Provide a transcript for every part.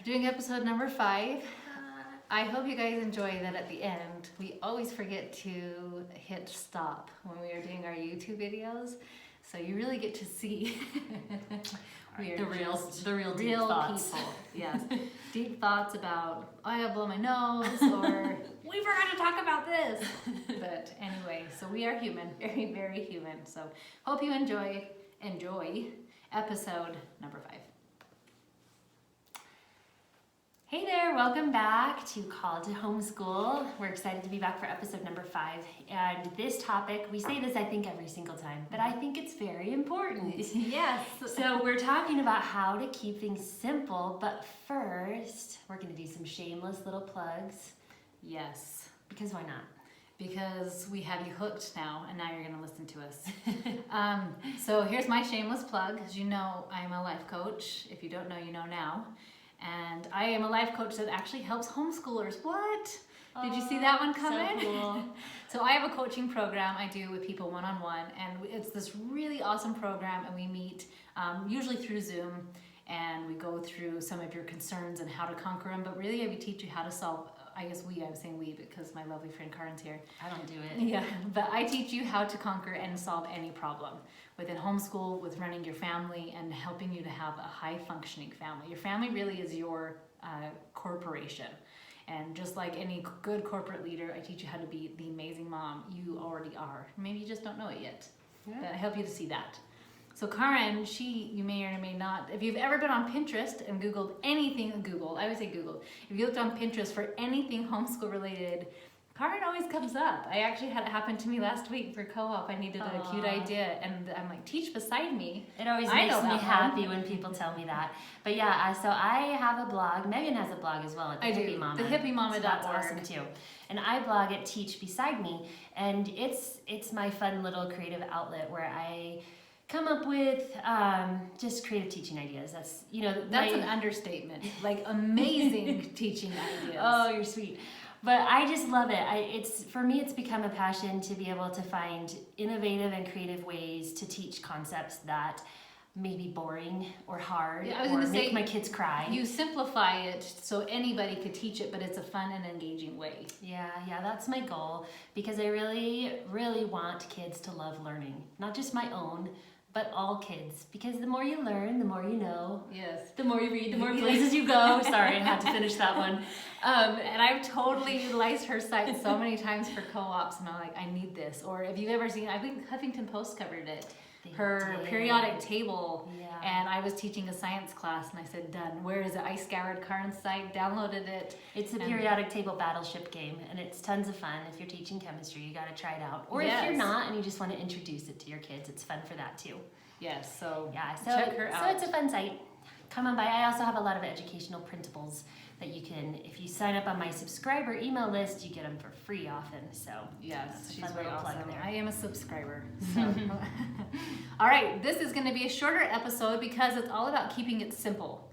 We're doing episode number 5. I hope you guys enjoy that at the end. We always forget to hit stop when we are doing our YouTube videos. So you really get to see the real deep real thoughts. People. Yes. Deep thoughts about, oh, I blow my nose, or we forgot to talk about this. But anyway, so we are human, very, very human. So hope you enjoy episode number 5. Hey there, welcome back to Call to Homeschool. We're excited to be back for episode number 5. And this topic, we say this I think every single time, but I think it's very important. Yes. So we're talking about how to keep things simple, but first, we're gonna do some shameless little plugs. Yes. Because why not? Because we have you hooked now, and now you're going to listen to us. So here's my shameless plug. As you know, I'm a life coach. If you don't know, you know now. And I am a life coach that actually helps homeschoolers. What? Did you see that one coming? So cool. So I have a coaching program I do with people one-on-one, and it's this really awesome program, and we meet usually through Zoom, and we go through some of your concerns and how to conquer them, but really I teach you how to solve, I'm saying we because my lovely friend Karyn's here. I don't do it. Yeah, but I teach you how to conquer and solve any problem within homeschool, with running your family, and helping you to have a high-functioning family. Your family really is your corporation. And just like any good corporate leader, I teach you how to be the amazing mom you already are. Maybe you just don't know it yet. Yeah. But I help you to see that. So Karyn, you may or may not, if you've ever been on Pinterest and Googled anything, I would say Google. If you looked on Pinterest for anything homeschool related, Karyn always comes up. I actually had it happen to me last week for co-op. I needed a cute idea, and I'm like, teach beside me. It always makes me happy when people tell me that. But yeah, so I have a blog. Megan has a blog as well at the Hippie Mama. The HippieMama.org. So that's awesome too. And I blog at Teach Beside Me, and it's my fun little creative outlet where I come up with just creative teaching ideas. That's an understatement. Like amazing teaching ideas. Oh, you're sweet. But I just love it. For me, it's become a passion to be able to find innovative and creative ways to teach concepts that may be boring or hard or make my kids cry. You simplify it so anybody could teach it, but it's a fun and engaging way. Yeah, that's my goal, because I really, really want kids to love learning. Not just my own, but all kids, because the more you learn, the more you know. Yes. The more you read, the more places you go. Sorry, I had to finish that one. And I've totally utilized her site so many times for co-ops, and I'm like, I need this. Or if you've ever seen, I think Huffington Post covered it. Her periodic table, and I was teaching a science class, and I said, done. Where is it? I scoured Karyn's site, downloaded it. It's a periodic table battleship game, and it's tons of fun. If you're teaching chemistry, you got to try it out. Or if you're not and you just want to introduce it to your kids, it's fun for that too. Yes, so check her out. So it's a fun site. Come on by. I also have a lot of educational printables that you can, if you sign up on my subscriber email list, you get them for free often. So yes, she's very very awesome. there. I am a subscriber. So. All right, this is going to be a shorter episode because it's all about keeping it simple.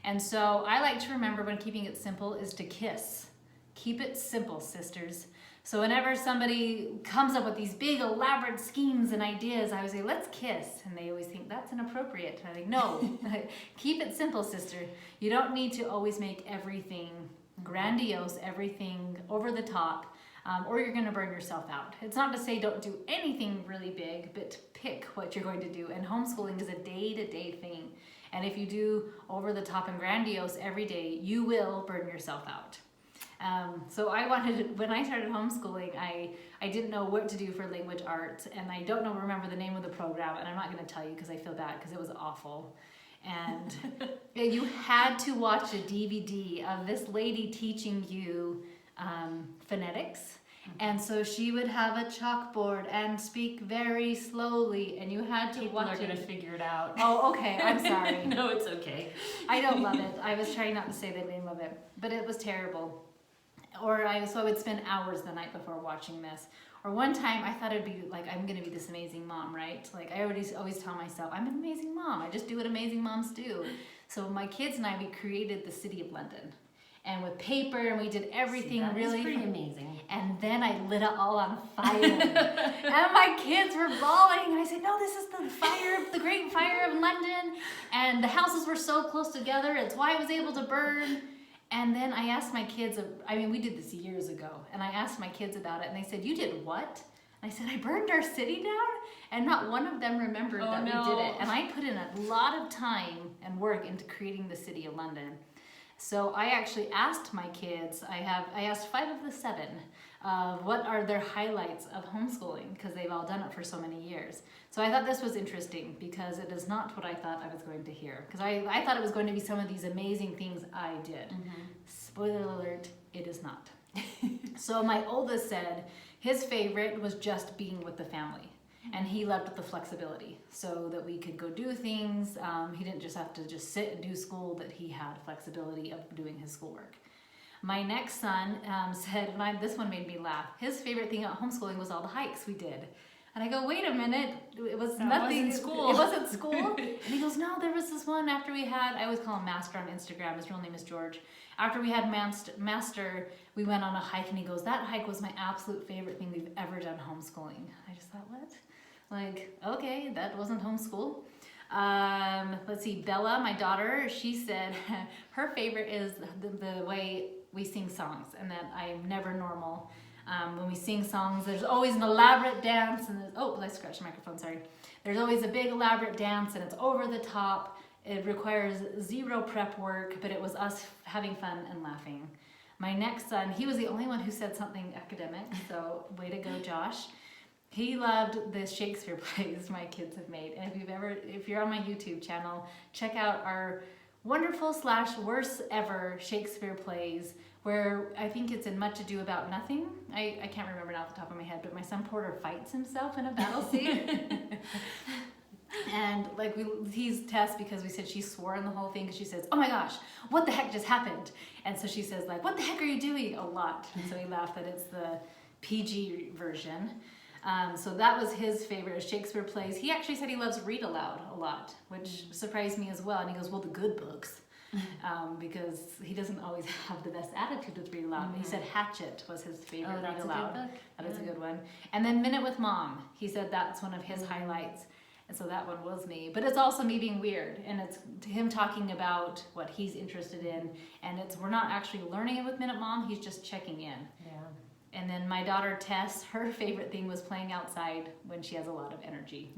And so I like to remember when keeping it simple is to kiss. Keep it simple, sisters. So whenever somebody comes up with these big elaborate schemes and ideas, I always say, let's kiss. And they always think that's inappropriate. And I think, no, keep it simple, sister. You don't need to always make everything grandiose, everything over the top, or you're gonna burn yourself out. It's not to say don't do anything really big, but pick what you're going to do. And homeschooling is a day-to-day thing. And if you do over the top and grandiose every day, you will burn yourself out. So when I started homeschooling, I didn't know what to do for language arts, and I don't remember the name of the program, and I'm not going to tell you because I feel bad because it was awful. And you had to watch a DVD of this lady teaching you phonetics. And so she would have a chalkboard and speak very slowly, and you had to watch it. People are going to figure it out. Oh, okay. I'm sorry. No, it's okay. I don't love it. I was trying not to say the name of it, but it was terrible. So I would spend hours the night before watching this. Or one time I thought it'd be like, I'm going to be this amazing mom, right? Like I always tell myself, I'm an amazing mom. I just do what amazing moms do. So my kids and I, we created the City of London. and with paper, and we did everything that really is pretty amazing. And then I lit it all on fire. And my kids were bawling. And I said, no, this is the fire, the Great Fire of London. And the houses were so close together. It's why I was able to burn. And then I asked my kids, we did this years ago. And I asked my kids about it. And they said, you did what? And I said, I burned our city down. And not one of them remembered that we did it. And I put in a lot of time and work into creating the city of London. So I actually asked my kids, I asked 5 of the 7, what are their highlights of homeschooling, because they've all done it for so many years. So I thought this was interesting because it is not what I thought I was going to hear. Because I thought it was going to be some of these amazing things I did. Spoiler alert, it is not. So my oldest said his favorite was just being with the family. And he loved the flexibility so that we could go do things. He didn't just have to just sit and do school, that he had flexibility of doing his schoolwork. My next son said, and this one made me laugh, his favorite thing about homeschooling was all the hikes we did. And I go, wait a minute, it was nothing. School. It wasn't school? And he goes, no, there was this one after we had, I always call him Master on Instagram, his real name is George. After we had Master, we went on a hike, and he goes, that hike was my absolute favorite thing we've ever done homeschooling. I just thought, what? Like, okay, that wasn't homeschool. Let's see, Bella, my daughter, she said her favorite is the way we sing songs, and that I'm never normal. When we sing songs, there's always an elaborate dance, and I scratched the microphone, sorry. There's always a big elaborate dance, and it's over the top. It requires 0 prep work, but it was us having fun and laughing. My next son, he was the only one who said something academic, so way to go, Josh. He loved the Shakespeare plays my kids have made. And if you're on my YouTube channel, check out our wonderful / worst ever Shakespeare plays, where I think it's in Much Ado About Nothing. I can't remember it off the top of my head, but my son Porter fights himself in a battle scene. And he's Tess, because we said she swore in the whole thing, because she says, oh my gosh, what the heck just happened? And so she says, what the heck are you doing? A lot. And so he laughed that it's the PG version. So that was his favorite, Shakespeare plays. He actually said he loves read aloud a lot, which surprised me as well. And he goes, well, the good books, because he doesn't always have the best attitude with read aloud. But he said Hatchet was his favorite read aloud. That is a good one. And then Minute with Mom, he said that's one of his highlights. And so that one was me. But it's also me being weird. And it's him talking about what he's interested in. And we're not actually learning it with Minute Mom, he's just checking in. Yeah. And then my daughter Tess, her favorite thing was playing outside when she has a lot of energy.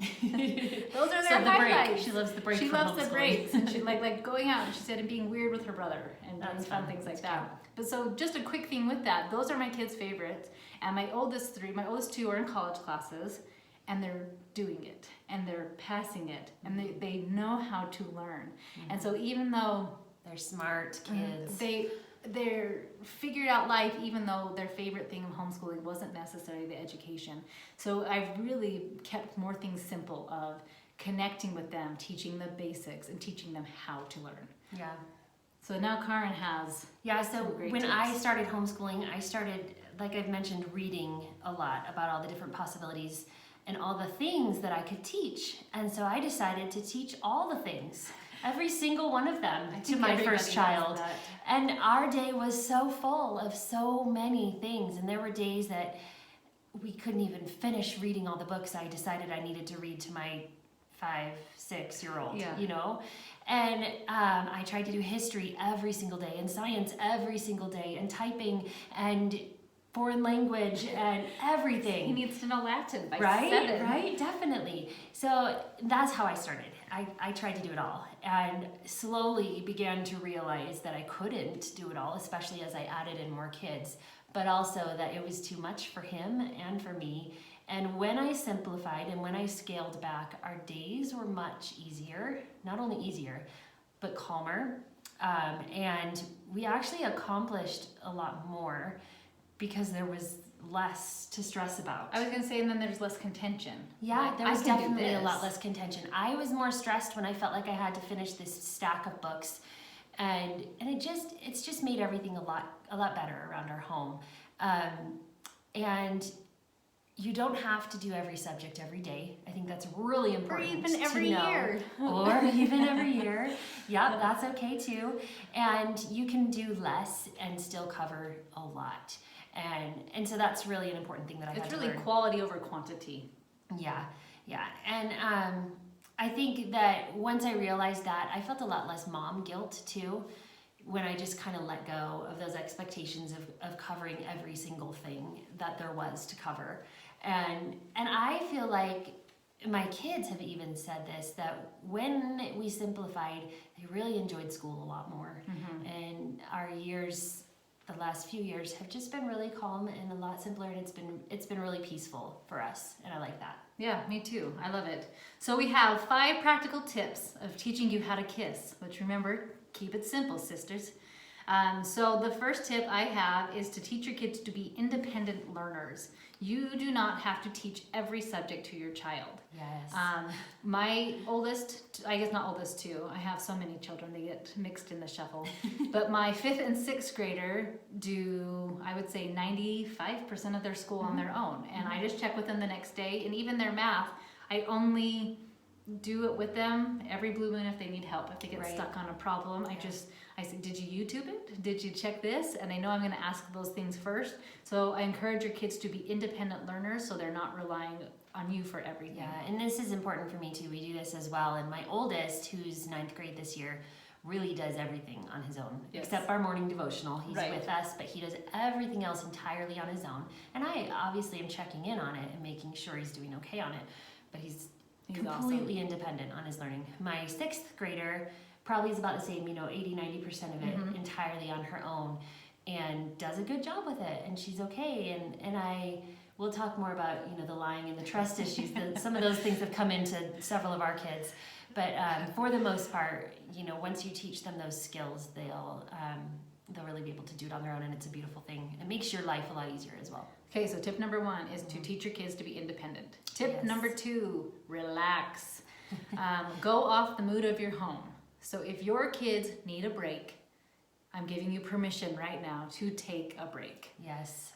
Those are their highlights. She loves the break. She loves the breaks, and she like going out. And she said, and being weird with her brother and doing fun things like that. But so just a quick thing with that. Those are my kids' favorites. And my oldest 2 are in college classes, and they're doing it, and they're passing it, and they know how to learn. And so even though they're smart kids, they're figured out life, even though their favorite thing of homeschooling wasn't necessarily the education. So I've really kept more things simple, of connecting with them, teaching the basics, and teaching them how to learn. Yeah. So now Karyn has so when I started homeschooling, I started, like I've mentioned, reading a lot about all the different possibilities and all the things that I could teach. And so I decided to teach all the things, every single one of them, to my first child. And our day was so full of so many things. And there were days that we couldn't even finish reading all the books I decided I needed to read to my 5-6-year-old, you know? And I tried to do history every single day, and science every single day, and typing, and foreign language, and everything. He needs to know Latin by 7. Right, definitely. So that's how I started. I tried to do it all, and slowly began to realize that I couldn't do it all, especially as I added in more kids, but also that it was too much for him and for me. And when I simplified and when I scaled back, our days were much easier, not only easier, but calmer. And we actually accomplished a lot more because there was less to stress about. I was going to say, and then there's less contention. Yeah, there was definitely a lot less contention. I was more stressed when I felt like I had to finish this stack of books, and it's just made everything a lot better around our home. And you don't have to do every subject every day. I think that's really important. Or even every year. Or even every year. Yep, that's okay too. And you can do less and still cover a lot. And so that's really an important thing that I had It's to really learn. quality over quantity. Yeah. And I think that once I realized that, I felt a lot less mom guilt too, when I just kind of let go of those expectations of covering every single thing that there was to cover. And I feel like my kids have even said this, that when we simplified, they really enjoyed school a lot more. And our years, the last few years, have just been really calm and a lot simpler, and it's been really peaceful for us, and I like that. Yeah, me too. I love it. So we have 5 practical tips of teaching you how to kiss, which remember, keep it simple, sisters. So the first tip I have is to teach your kids to be independent learners. You do not have to teach every subject to your child. Yes. My oldest, I guess not oldest too, I have so many children, they get mixed in the shuffle. But my 5th and 6th grader do, I would say 95% of their school on their own. And I just check with them the next day, and even their math, I only do it with them every blue moon if they need help. If they get stuck on a problem, I say, did you YouTube it? Did you check this? And I know I'm going to ask those things first. So I encourage your kids to be independent learners, so they're not relying on you for everything. Yeah, and this is important for me too. We do this as well. And my oldest, who's 9th grade this year, really does everything on his own, except our morning devotional. He's with us, but he does everything else entirely on his own. And I obviously am checking in on it and making sure he's doing okay on it. But he's completely independent on his learning. My 6th grader probably is about the same, 80-90% of it entirely on her own, and does a good job with it, and she's okay. And I will talk more about the lying and the trust issues. Some of those things have come into several of our kids, but for the most part, once you teach them those skills, they'll really be able to do it on their own, and it's a beautiful thing. It makes your life a lot easier as well. Okay, so tip number 1 is to teach your kids to be independent. Tip number 2, relax. Go off the mood of your home. So if your kids need a break, I'm giving you permission right now to take a break. Yes.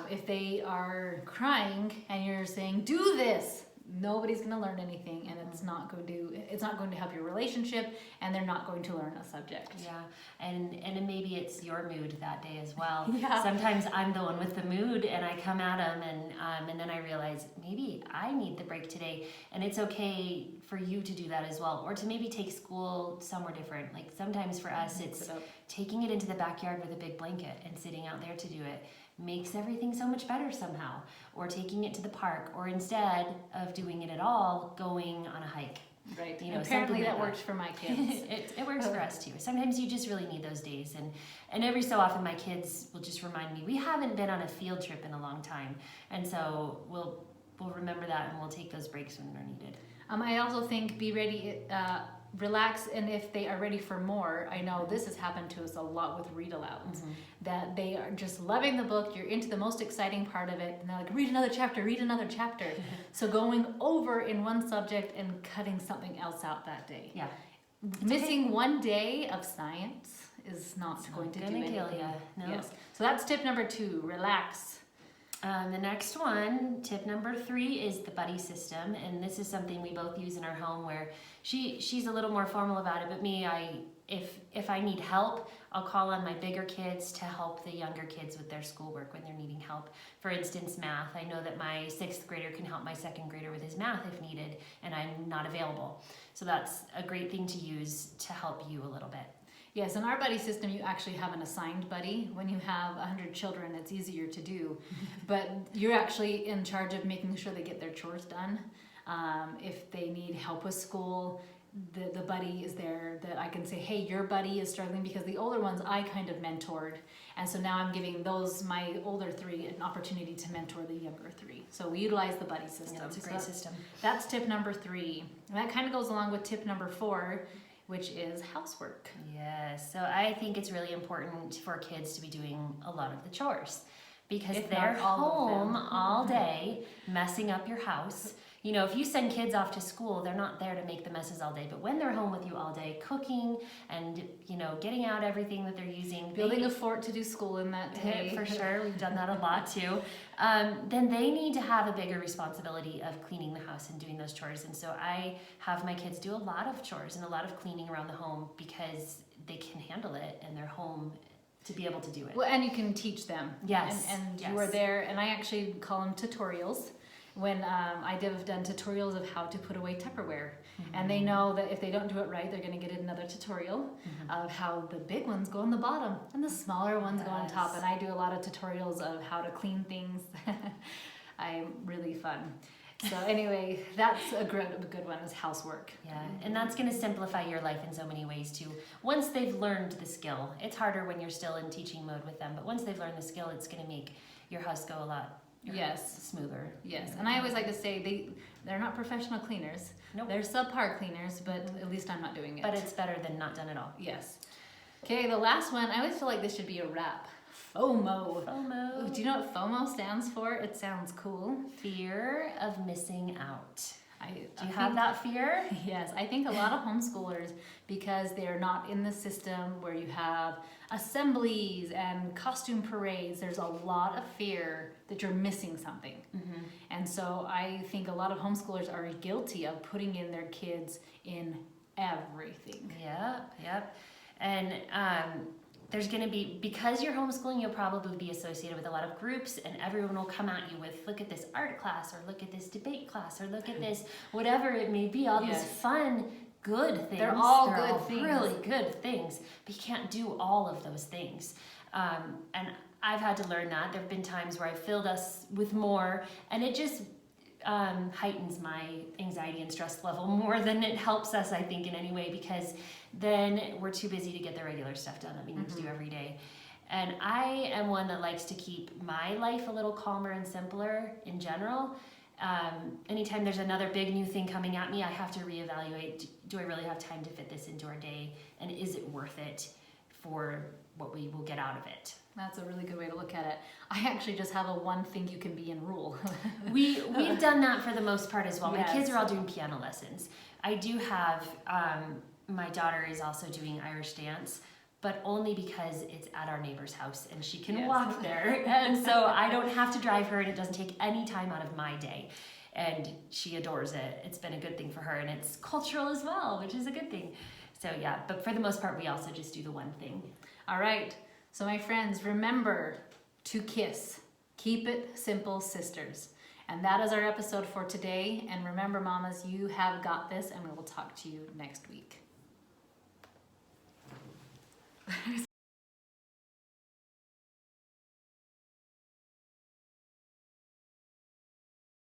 If they are crying and you're saying, do this, nobody's going to learn anything, and it's not going to help your relationship, and they're not going to learn a subject. Yeah, and maybe it's your mood that day as well. Yeah. Sometimes I'm the one with the mood, and I come at them, and then I realize maybe I need the break today, and it's okay for you to do that as well, or to maybe take school somewhere different. Like sometimes for us, it's taking it into the backyard with a big blanket and sitting out there to do it makes everything so much better somehow. Or taking it to the park, or instead of doing it at all, going on a hike. Right. Apparently that works for my kids. It works for us too. Sometimes you just really need those days, and every so often my kids will just remind me, we haven't been on a field trip in a long time, and so we'll remember that, and we'll take those breaks when they're needed. I also think be ready, relax, and if they are ready for more, I know this has happened to us a lot with read alouds, that they are just loving the book, you're into the most exciting part of it, and they're like, read another chapter. So going over in one subject and cutting something else out that day. Yeah. Missing one day of science is not going to do anything. Kill you. No. Yes. So that's tip number 2, relax. The next one, tip number 3, is the buddy system, and this is something we both use in our home, where she's a little more formal about it, but me, if I need help, I'll call on my bigger kids to help the younger kids with their schoolwork when they're needing help. For instance, math. I know that my 6th grader can help my 2nd grader with his math if needed, and I'm not available. So that's a great thing to use to help you a little bit. Yes, in our buddy system, you actually have an assigned buddy. When you have 100 children, it's easier to do. But you're actually in charge of making sure they get their chores done. If they need help with school, the buddy is there that I can say, hey, your buddy is struggling, because the older ones I kind of mentored. And so now I'm giving my older 3 an opportunity to mentor the younger 3. So we utilize the buddy system. Yeah, it's a great system. That's tip number 3. And that kind of goes along with tip number 4, which is housework. Yes, so I think it's really important for kids to be doing a lot of the chores, because If they're not all of them. home all day messing up your house. You know, if you send kids off to school, they're not there to make the messes all day. But when they're home with you all day, cooking and, you know, getting out everything that they're using. Building a fort to do school in that day. For sure, we've done that a lot too. Then they need to have a bigger responsibility of cleaning the house and doing those chores. And so I have my kids do a lot of chores and a lot of cleaning around the home because they can handle it and they're home to be able to do it. Well, and you can teach them. Yes. And yes. you are there, and I actually call them tutorials. When I have done tutorials of how to put away Tupperware. Mm-hmm. And they know that if they don't do it right, they're going to get another tutorial of how the big ones go on the bottom and the smaller ones go on top. And I do a lot of tutorials of how to clean things. I'm really fun. So anyway, that's a good one, is housework. Yeah, and that's going to simplify your life in so many ways too. Once they've learned the skill, it's harder when you're still in teaching mode with them, but once they've learned the skill, it's going to make your house go a lot smoother. Yes, and I always like to say they're not professional cleaners. Nope. They're subpar cleaners, but at least I'm not doing it. But it's better than not done at all. Yes. Okay, the last one, I always feel like this should be a wrap. FOMO. FOMO. Do you know what FOMO stands for? It sounds cool. Fear of missing out. Do you I have that fear? Yes, I think a lot of homeschoolers, because they're not in the system where you have assemblies and costume parades, there's a lot of fear that you're missing something. Mm-hmm. And so I think a lot of homeschoolers are guilty of putting in their kids in everything. Yep. And there's going to be, because you're homeschooling, you'll probably be associated with a lot of groups, and everyone will come at you with, look at this art class, or look at this debate class, or look at this, whatever it may be, all these fun, good things. They're all good things. Really good things, but you can't do all of those things. And I've had to learn that. There have been times where I've filled us with more, and it just heightens my anxiety and stress level more than it helps us, I think, in any way, because then we're too busy to get the regular stuff done that we need to do every day. And I am one that likes to keep my life a little calmer and simpler in general. Anytime there's another big new thing coming at me, I have to reevaluate, do I really have time to fit this into our day, and is it worth it for what we will get out of it? That's a really good way to look at it. I actually just have a one thing you can be in rule. We've done that for the most part as well. Yes. My kids are all doing piano lessons. I do have, my daughter is also doing Irish dance, but only because it's at our neighbor's house and she can walk there. And so I don't have to drive her, and it doesn't take any time out of my day. And she adores it. It's been a good thing for her, and it's cultural as well, which is a good thing. So yeah, but for the most part, we also just do the one thing. All right. So my friends, remember to kiss. Keep it simple, sisters. And that is our episode for today. And remember, mamas, you have got this, and we will talk to you next week.